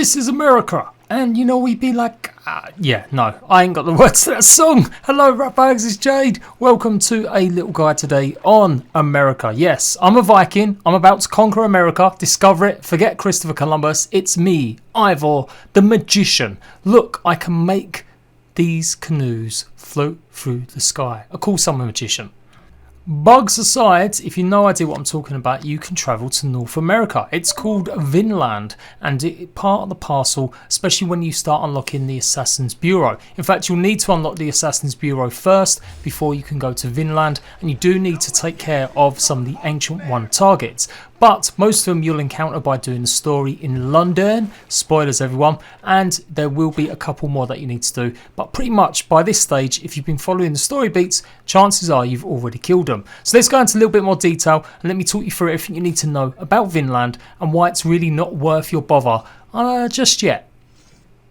this is America. And you know, we'd be like, yeah, no, I ain't got the words to that song. Hello, ratbags, it's Jade. Welcome to a little guide today on America. Yes, I'm a Viking. I'm about to conquer America, discover it, forget Christopher Columbus. It's me, Ivor, the magician. Look, I can make these canoes float through the sky. Of course, I'm a magician. Bugs aside, if you have no idea what I'm talking about, you can travel to North America. It's called Vinland, and it's part of the parcel, especially when you start unlocking the Assassin's Bureau. In fact, you'll need to unlock the Assassin's Bureau first before you can go to Vinland, and you do need to take care of some of the Ancient One targets. But most of them you'll encounter by doing the story in London. Spoilers, everyone. And there will be a couple more that you need to do. But pretty much by this stage, if you've been following the story beats, chances are you've already killed them. So let's go into a little bit more detail and let me talk you through everything you need to know about Vinland and why it's really not worth your bother just yet.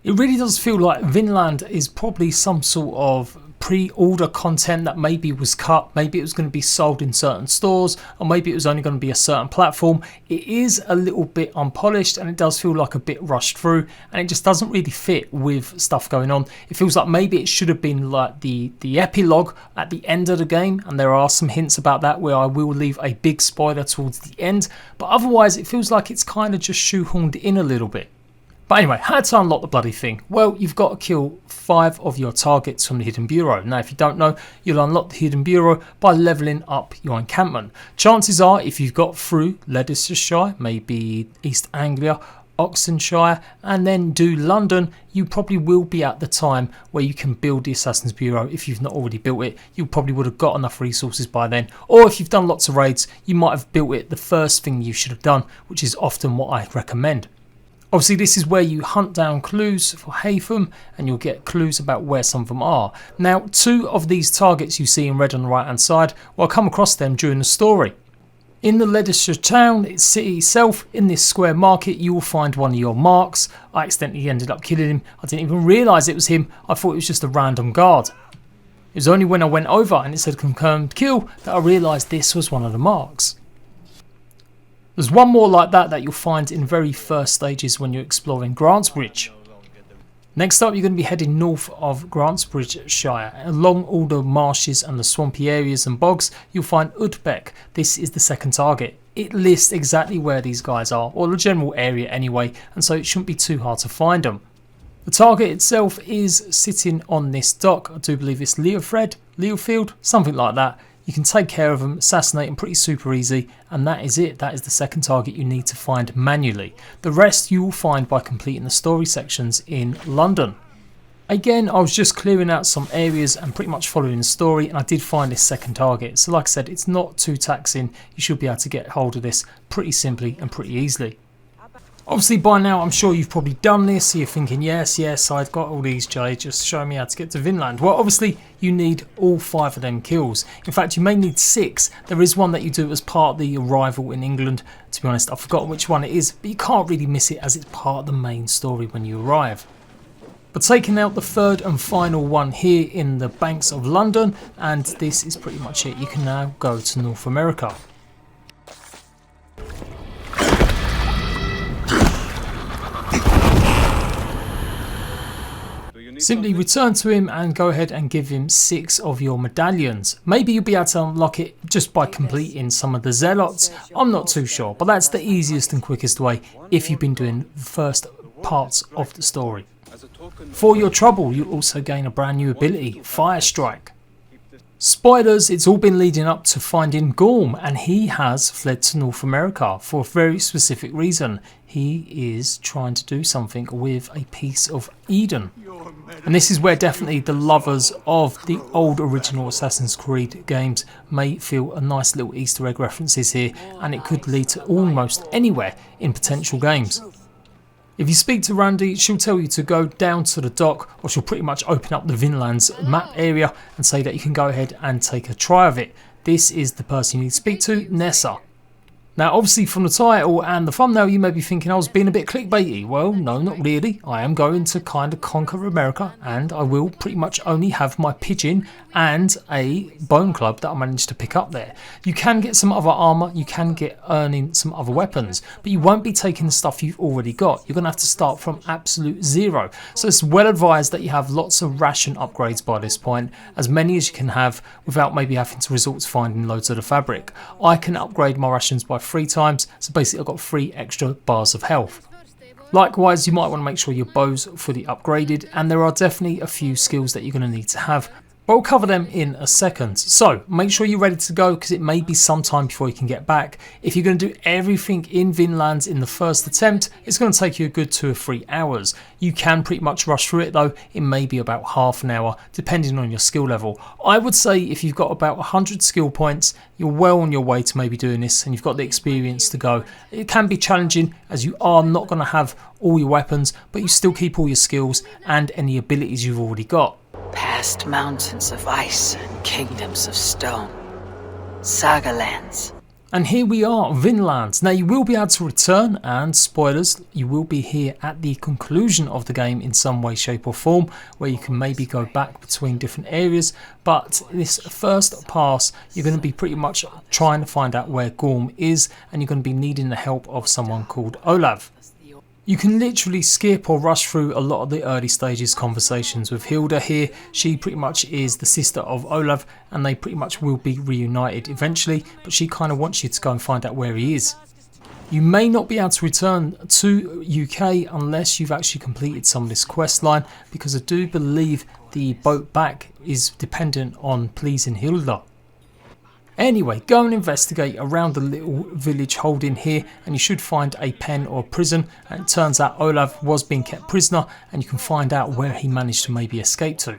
It really does feel like Vinland is probably some sort of pre-order content that maybe was cut, maybe it was going to be sold in certain stores, or maybe it was only going to be a certain platform. It is a little bit unpolished and it does feel like a bit rushed through, and it just doesn't really fit with stuff going on. It feels like maybe it should have been like the epilogue at the end of the game, and there are some hints about that where I will leave a big spoiler towards the end, but otherwise it feels like it's kind of just shoehorned in a little bit. But anyway, how to unlock the bloody thing? Well, you've got to kill 5 of your targets from the Hidden Bureau. Now, if you don't know, you'll unlock the Hidden Bureau by leveling up your encampment. Chances are, if you've got through Leicestershire, maybe East Anglia, Oxfordshire, and then do London, you probably will be at the time where you can build the Assassin's Bureau. If you've not already built it, you probably would have got enough resources by then. Or if you've done lots of raids, you might have built it the first thing you should have done, which is often what I recommend. Obviously, this is where you hunt down clues for Haytham, and you'll get clues about where some of them are. Now, 2 of these targets you see in red on the right hand side, well, I come across them during the story. In the Leicestershire town, city itself, in this square market, you will find one of your marks. I accidentally ended up killing him. I didn't even realise it was him. I thought it was just a random guard. It was only when I went over and it said confirmed kill that I realised this was one of the marks. There's one more like that you'll find in very first stages when you're exploring Grantsbridge. Next up, you're going to be heading north of Grantsbridgeshire. Along all the marshes and the swampy areas and bogs, you'll find Udbeck. This is the second target. It lists exactly where these guys are, or the general area anyway, and so it shouldn't be too hard to find them. The target itself is sitting on this dock. I do believe it's Leofield, something like that. You can take care of them, assassinate them pretty super easy, and that is it. That is the second target you need to find manually. The rest you will find by completing the story sections in London. Again, I was just clearing out some areas and pretty much following the story, and I did find this second target. So like I said, it's not too taxing. You should be able to get hold of this pretty simply and pretty easily. Obviously by now I'm sure you've probably done this, so you're thinking yes I've got all these, Jade, just show me how to get to Vinland. Well, obviously you need all 5 of them kills. In fact, you may need 6. There is one that you do as part of the arrival in England. To be honest, I've forgotten which one it is, but you can't really miss it as it's part of the main story when you arrive. But taking out the third and final one here in the banks of London, and this is pretty much it. You can now go to North America. Simply return to him and go ahead and give him 6 of your medallions. Maybe you'll be able to unlock it just by completing some of the zealots. I'm not too sure, but that's the easiest and quickest way if you've been doing the first parts of the story. For your trouble, you'll also gain a brand new ability, Fire Strike. Spoilers, it's all been leading up to finding Gorm, and he has fled to North America for a very specific reason. He is trying to do something with a piece of Eden. And this is where definitely the lovers of the old original Assassin's Creed games may feel a nice little Easter egg references here, and it could lead to almost anywhere in potential games. If you speak to Randy, she'll tell you to go down to the dock, or she'll pretty much open up the Vinland's map area and say that you can go ahead and take a try of it. This is the person you need to speak to, Nessa. Now obviously from the title and the thumbnail you may be thinking I was being a bit clickbaity. Well, no, not really. I am going to kind of conquer America, and I will pretty much only have my pigeon and a bone club that I managed to pick up there. You can get some other armour, you can get earning some other weapons, but you won't be taking the stuff you've already got. You're going to have to start from absolute zero. So it's well advised that you have lots of ration upgrades by this point, as many as you can have without maybe having to resort to finding loads of the fabric. I can upgrade my rations by 3 times, so basically I've got 3 extra bars of health. Likewise, you might want to make sure your bow's fully upgraded, and there are definitely a few skills that you're going to need to have, but we'll cover them in a second. So make sure you're ready to go, because it may be some time before you can get back. If you're going to do everything in Vinland in the first attempt, it's going to take you a good 2 or 3 hours. You can pretty much rush through it though. It may be about half an hour depending on your skill level. I would say if you've got about 100 skill points, you're well on your way to maybe doing this, and you've got the experience to go. It can be challenging as you are not going to have all your weapons, but you still keep all your skills and any abilities you've already got. Past mountains of ice and kingdoms of stone. Saga lands. And here we are, Vinland. Now you will be able to return, and spoilers, you will be here at the conclusion of the game in some way, shape or form, where you can maybe go back between different areas. But this first pass, you're going to be pretty much trying to find out where Gorm is, and you're going to be needing the help of someone called Olav. You can literally skip or rush through a lot of the early stages conversations with Hilda here. She pretty much is the sister of Olav, and they pretty much will be reunited eventually, but she kind of wants you to go and find out where he is. You may not be able to return to UK unless you've actually completed some of this quest line, because I do believe the boat back is dependent on pleasing Hilda. Anyway, go and investigate around the little village holding here, and you should find a pen or prison, and it turns out Olav was being kept prisoner, and you can find out where he managed to maybe escape to.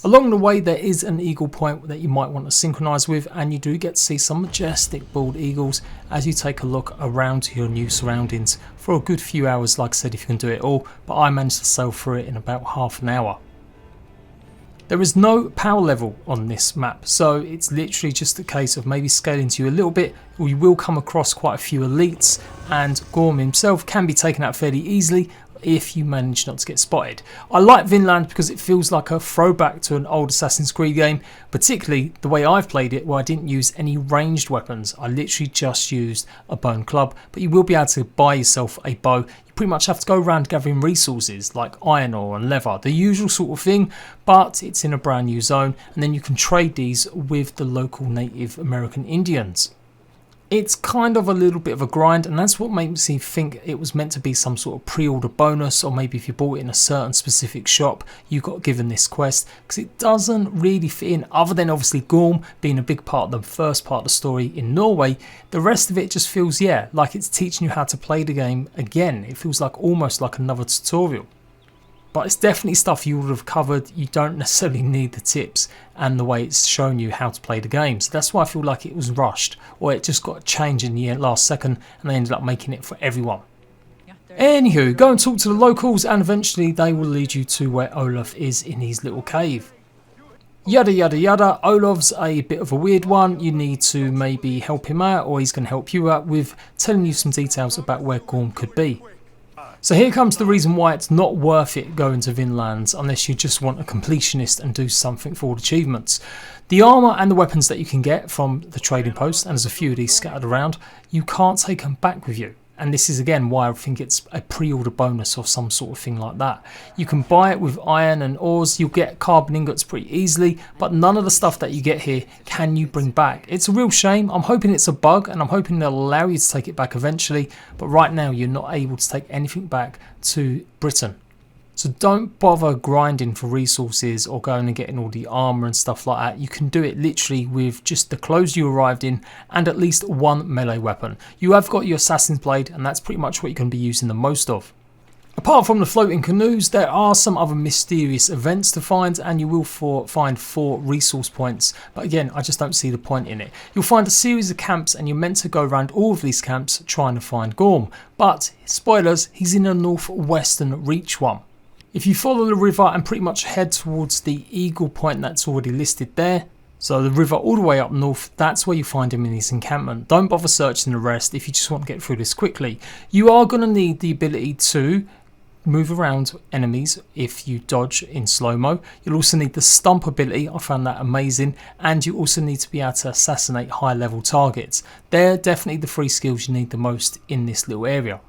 Along the way there is an eagle point that you might want to synchronise with, and you do get to see some majestic bald eagles as you take a look around your new surroundings for a good few hours, like I said, if you can do it all, but I managed to sail through it in about half an hour. There is no power level on this map, so it's literally just a case of maybe scaling to you a little bit, or you will come across quite a few elites, and Gorm himself can be taken out fairly easily if you manage not to get spotted. I like Vinland because it feels like a throwback to an old Assassin's Creed game, particularly the way I've played it, where I didn't use any ranged weapons. I literally just used a bone club, but you will be able to buy yourself a bow. You pretty much have to go around gathering resources like iron ore and leather, the usual sort of thing, but it's in a brand new zone, and then you can trade these with the local Native American Indians. It's kind of a little bit of a grind, and that's what makes me think it was meant to be some sort of pre-order bonus, or maybe if you bought it in a certain specific shop you got given this quest, because it doesn't really fit in, other than obviously Gorm being a big part of the first part of the story in Norway. The rest of it just feels, yeah, like it's teaching you how to play the game again. It feels like almost like another tutorial. But it's definitely stuff you would have covered. You don't necessarily need the tips and the way it's shown you how to play the game. So that's why I feel like it was rushed, or it just got changed in the last second and they ended up making it for everyone. Anywho, go and talk to the locals, and eventually they will lead you to where Olav is in his little cave. Yada yada yada. Olav's a bit of a weird one. You need to maybe help him out, or he's going to help you out with telling you some details about where Gorm could be. So here comes the reason why it's not worth it going to Vinland unless you just want a completionist and do something for all the achievements. The armour and the weapons that you can get from the trading post, and there's a few of these scattered around, you can't take them back with you. And this is again why I think it's a pre-order bonus or some sort of thing like that. You can buy it with iron and ores, you'll get carbon ingots pretty easily, but none of the stuff that you get here can you bring back. It's a real shame. I'm hoping it's a bug, and I'm hoping they'll allow you to take it back eventually, but right now you're not able to take anything back to Britain. So don't bother grinding for resources or going and getting all the armour and stuff like that. You can do it literally with just the clothes you arrived in and at least one melee weapon. You have got your assassin's blade, and that's pretty much what you're going to be using the most of. Apart from the floating canoes, there are some other mysterious events to find, and you will find 4 resource points, but again I just don't see the point in it. You'll find a series of camps, and you're meant to go around all of these camps trying to find Gorm, but spoilers, he's in the northwestern reach one. If you follow the river and pretty much head towards the eagle point that's already listed there, So the river all the way up north, that's where you find him in his encampment. Don't bother searching the rest if you just want to get through this quickly. You are going to need the ability to move around enemies if you dodge in slow-mo. You'll also need the stomp ability, I found that amazing, and you also need to be able to assassinate high level targets. They're definitely the 3 skills you need the most in this little area.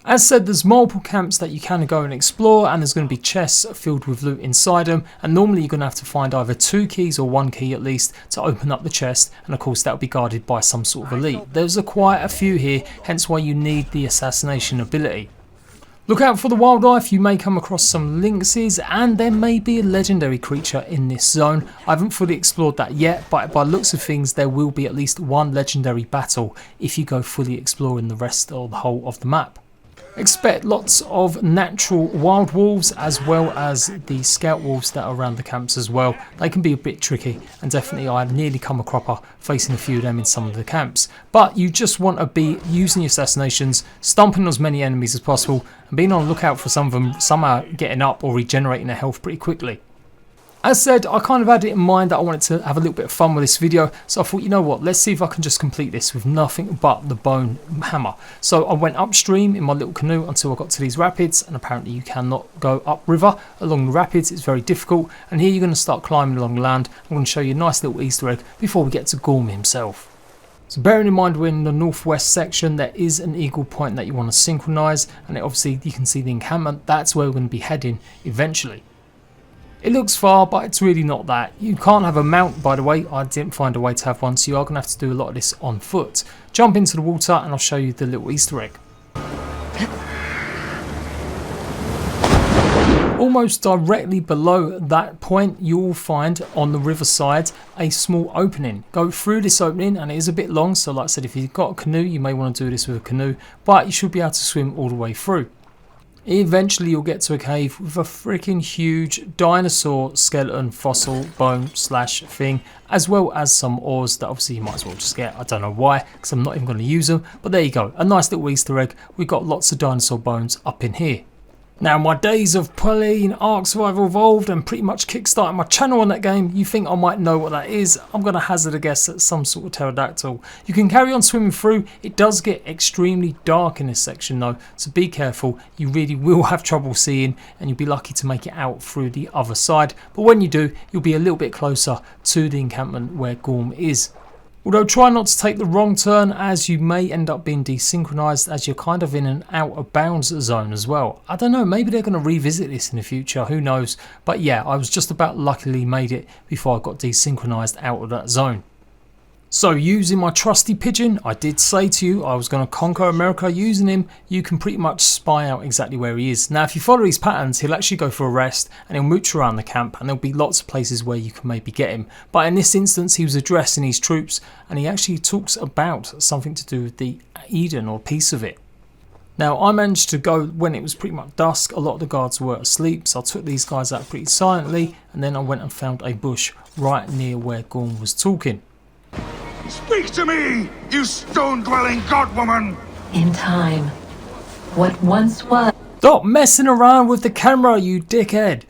As said, there's multiple camps that you can go and explore, and there's going to be chests filled with loot inside them, and normally you're going to have to find either 2 keys or 1 key at least to open up the chest, and of course that will be guarded by some sort of elite. There's quite a few here, hence why you need the assassination ability. Look out for the wildlife, you may come across some lynxes, and there may be a legendary creature in this zone. I haven't fully explored that yet, but by looks of things there will be at least 1 legendary battle if you go fully exploring the rest or the whole of the map. Expect lots of natural wild wolves as well as the scout wolves that are around the camps as well. They can be a bit tricky, and definitely I nearly come a cropper facing a few of them in some of the camps. But you just want to be using your assassinations, stomping as many enemies as possible, and being on the lookout for some of them somehow getting up or regenerating their health pretty quickly. As said, I kind of had it in mind that I wanted to have a little bit of fun with this video, so I thought, you know what, let's see if I can just complete this with nothing but the bone hammer. So I went upstream in my little canoe until I got to these rapids, and apparently you cannot go upriver along the rapids, it's very difficult, and here you're going to start climbing along the land. I'm going to show you a nice little Easter egg before we get to Gorm himself. So bearing in mind we're in the northwest section, there is an eagle point that you want to synchronise, and obviously you can see the encampment, that's where we're going to be heading eventually. It looks far, but it's really not that. You can't have a mount, by the way. I didn't find a way to have one, so you are going to have to do a lot of this on foot. Jump into the water and I'll show you the little Easter egg. Almost directly below that point, you will find on the riverside a small opening. Go through this opening, and it is a bit long, so like I said, if you've got a canoe, you may want to do this with a canoe, but you should be able to swim all the way through. Eventually you'll get to a cave with a freaking huge dinosaur skeleton fossil bone slash thing, as well as some ores that obviously you might as well just get. I don't know why, because I'm not even going to use them, but there you go, a nice little Easter egg. We've got lots of dinosaur bones up in here. Now, my days of playing Ark Survival Evolved and pretty much kickstarting my channel on that game, you think I might know what that is. I'm going to hazard a guess at some sort of pterodactyl. You can carry on swimming through. It does get extremely dark in this section though, so be careful. You really will have trouble seeing, and you'll be lucky to make it out through the other side. But when you do, you'll be a little bit closer to the encampment where Gorm is. Although try not to take the wrong turn, as you may end up being desynchronized, as you're kind of in an out of bounds zone as well. I don't know, maybe they're going to revisit this in the future, who knows. But yeah, I was just about luckily made it before I got desynchronized out of that zone. So using my trusty pigeon, I did say to you I was going to conquer America using him. You can pretty much spy out exactly where he is. Now if you follow his patterns, he'll actually go for a rest and he'll mooch around the camp, and there'll be lots of places where you can maybe get him. But in this instance he was addressing his troops, and he actually talks about something to do with the Eden or piece of it. Now I managed to go when it was pretty much dusk. A lot of the guards were asleep, so I took these guys out pretty silently, and then I went and found a bush right near where Gorm was talking. Speak to me, you stone-dwelling godwoman! In time, what once was... Stop messing around with the camera, you dickhead!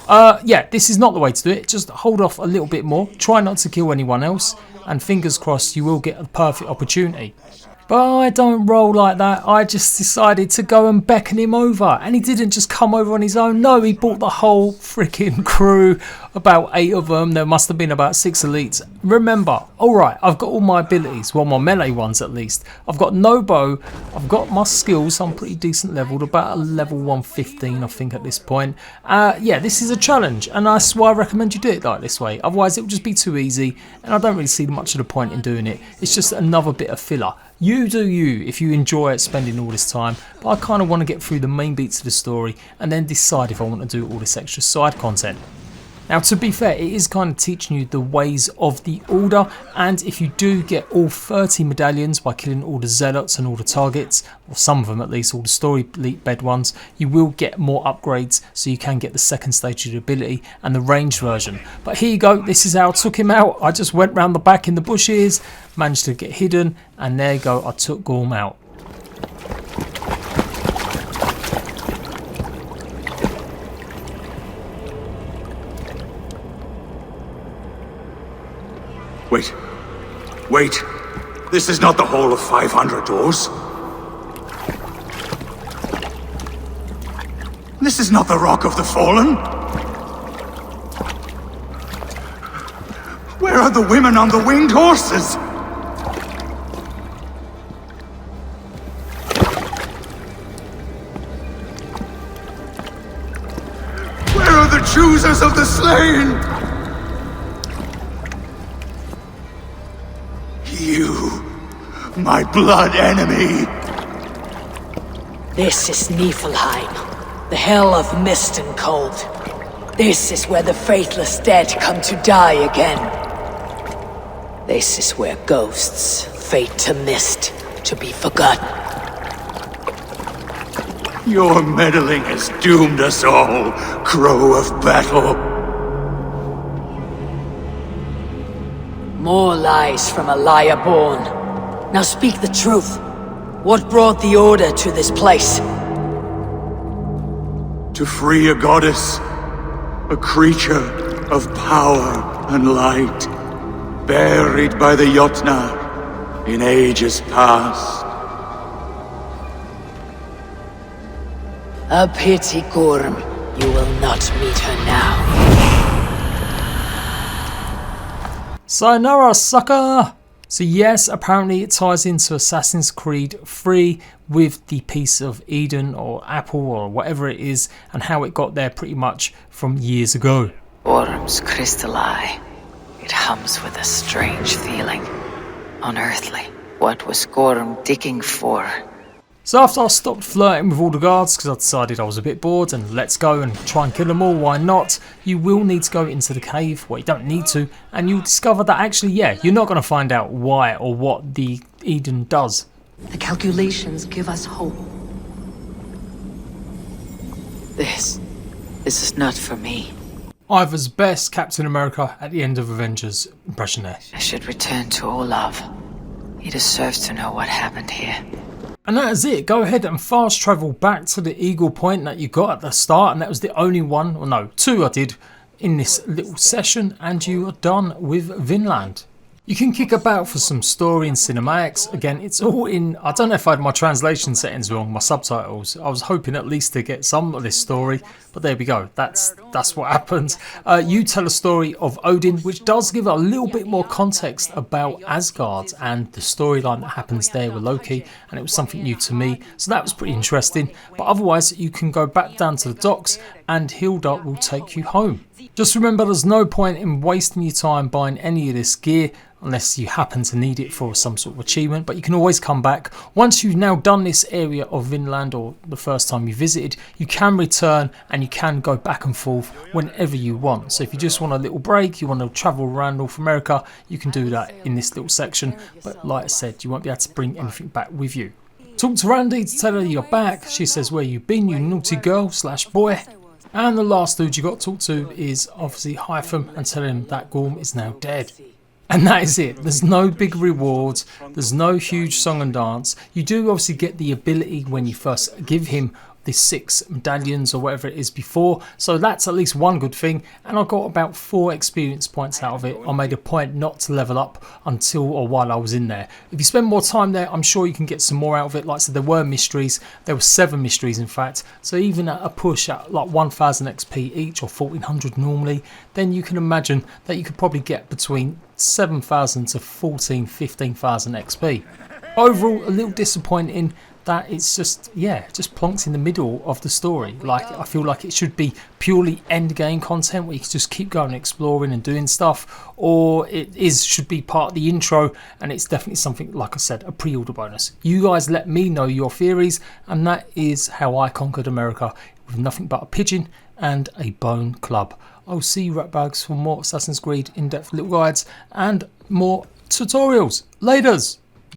Yeah, this is not the way to do it. Just hold off a little bit more. Try not to kill anyone else, and fingers crossed you will get a perfect opportunity. But I don't roll like that. I just decided to go and beckon him over, and he didn't just come over on his own. No, he brought the whole freaking crew, about 8 of them. There must have been about 6 elites. Remember, alright, I've got all my abilities, well, my melee ones at least. I've got no bow, I've got my skills, I'm pretty decent leveled, about a level 115 I think at this point. Yeah, this is a challenge, and that's why I recommend you do it like this way. Otherwise it will just be too easy, and I don't really see much of the point in doing it. It's just another bit of filler. You do you if you enjoy spending all this time, but I kind of want to get through the main beats of the story and then decide if I want to do all this extra side content. Now to be fair, it is kind of teaching you the ways of the Order, and if you do get all 30 medallions by killing all the zealots and all the targets, or some of them at least, all the story elite bed ones, you will get more upgrades, so you can get the second stage of the ability and the ranged version. But here you go, this is how I took him out. I just went round the back in the bushes, managed to get hidden, and there you go, I took Gorm out. Wait. Wait. This is not the Hall of 500 Doors. This is not the Rock of the Fallen. Where are the women on the winged horses? Where are the choosers of the slain? You, my blood enemy. This is Niflheim, the hell of mist and cold. This is where the faithless dead come to die again. This is where ghosts fade to mist, to be forgotten. Your meddling has doomed us all, Crow of Battle. More lies from a liar born. Now speak the truth. What brought the Order to this place? To free a goddess, a creature of power and light, buried by the Jotnar in ages past. A pity, Gorm. You will not meet her now. Sayonara, sucker! So yes, apparently it ties into Assassin's Creed 3 with the piece of Eden or apple or whatever it is, and how it got there pretty much from years ago. Gorm's crystal eye. It hums with a strange feeling. Unearthly. What was Gorm digging for? So after I stopped flirting with all the guards because I decided I was a bit bored and let's go and try and kill them all, why not? You will need to go into the cave, well you don't need to, and you'll discover that actually you're not going to find out why or what the Eden does. The calculations give us hope. This is not for me. Ivor's best Captain America at the end of Avengers impression there. I should return to Olav. He deserves to know what happened here. And that is it. Go ahead and fast travel back to the Eagle Point that you got at the start, and that was the only one, or no, two I did in this little session, and you are done with Vinland. You can kick about for some story and cinematics. Again, it's all in, I don't know if I had my translation settings wrong, my subtitles. I was hoping at least to get some of this story, but there we go. That's what happens. You tell a story of Odin, which does give a little bit more context about Asgard and the storyline that happens there with Loki, and it was something new to me, so that was pretty interesting. But otherwise, you can go back down to the docks and Hilda will take you home. Just remember, there's no point in wasting your time buying any of this gear unless you happen to need it for some sort of achievement, but you can always come back. Once you've now done this area of Vinland, or the first time you visited, you can return and you can go back and forth whenever you want. So if you just want a little break, you want to travel around North America, you can do that in this little section, but like I said, you won't be able to bring anything back with you. Talk to Randy to tell her you're back. She says, where you been, you naughty girl / boy. And the last dude you got to talk to is obviously Hytham and tell him that Gorm is now dead. And that is it. There's no big rewards. There's no huge song and dance. You do obviously get the ability when you first give him the 6 medallions or whatever it is before. So that's at least one good thing. And I got about 4 experience points out of it. I made a point not to level up until or while I was in there. If you spend more time there, I'm sure you can get some more out of it. Like I said, there were mysteries. There were 7 mysteries in fact. So even at a push at like 1000 XP each or 1400 normally, then you can imagine that you could probably get between 7,000 to 15,000 XP. Overall, a little disappointing that it's just plonked in the middle of the story. Like, I feel like it should be purely end game content where you can just keep going exploring and doing stuff, or should be part of the intro, and it's definitely something, like I said, a pre-order bonus. You guys let me know your theories, and that is how I conquered America, with nothing but a pigeon and a bone club. I'll see you ratbags for more Assassin's Creed in-depth little guides and more tutorials. Laters!